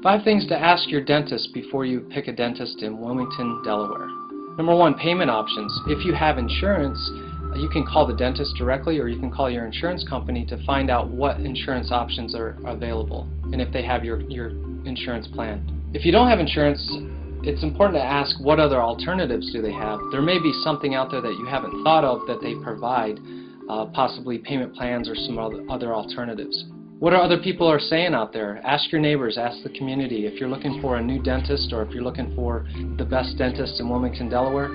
5 things to ask your dentist before you pick a dentist in Wilmington, Delaware. Number 1, payment options. If you have insurance, you can call the dentist directly, or you can call your insurance company to find out what insurance options are available and if they have your insurance plan. If you don't have insurance, it's important to ask what other alternatives do they have. There may be something out there that you haven't thought of that they provide, possibly payment plans or some other alternatives. What are other people are saying out there? Ask your neighbors, ask the community. If you're looking for a new dentist, or if you're looking for the best dentist in Wilmington, Delaware,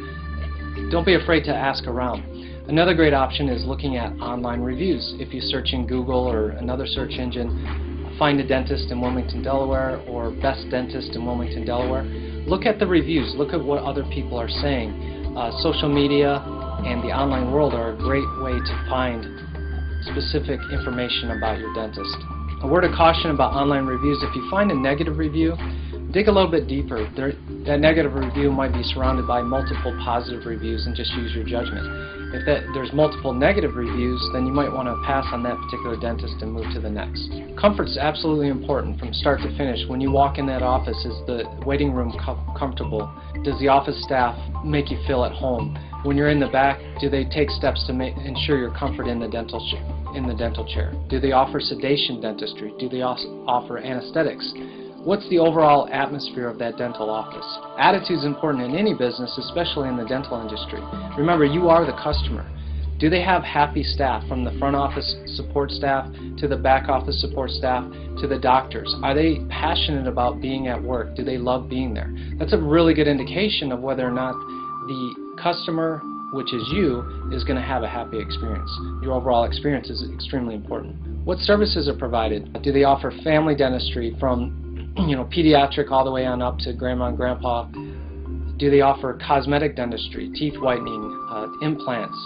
don't be afraid to ask around. Another great option is looking at online reviews. If you search in Google or another search engine, find a dentist in Wilmington, Delaware, or best dentist in Wilmington, Delaware, look at the reviews, look at what other people are saying. Social media and the online world are a great way to find specific information about your dentist. A word of caution about online reviews: if you find a negative review, dig a little bit deeper. That negative review might be surrounded by multiple positive reviews, and just use your judgment. If there's multiple negative reviews, then you might want to pass on that particular dentist and move to the next. Comfort's absolutely important from start to finish. When you walk in that office, is the waiting room comfortable? Does the office staff make you feel at home? When you're in the back, do they take steps to ensure your comfort in the dental chair? Do they offer sedation dentistry? Do they also offer anesthetics? What's the overall atmosphere of that dental office? Attitude is important in any business, especially in the dental industry. Remember, you are the customer. Do they have happy staff, from the front office support staff to the back office support staff to the doctors? Are they passionate about being at work? Do they love being there? That's a really good indication of whether or not the customer, which is you, is going to have a happy experience. Your overall experience is extremely important. What services are provided? Do they offer family dentistry from pediatric all the way on up to grandma and grandpa? Do they offer cosmetic dentistry, teeth whitening, implants?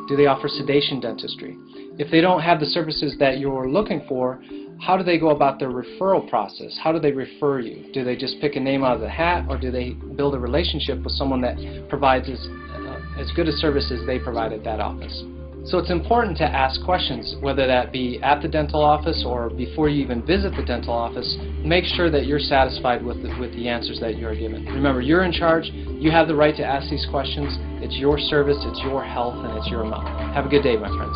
Do they offer sedation dentistry? If they don't have the services that you're looking for, how do they go about their referral process? How do they refer you? Do they just pick a name out of the hat, or do they build a relationship with someone that provides as good a service as they provide at that office? So it's important to ask questions, whether that be at the dental office or before you even visit the dental office. Make sure that you're satisfied with the answers that you're given. Remember, you're in charge. You have the right to ask these questions. It's your service, it's your health, and it's your amount. Have a good day, my friends.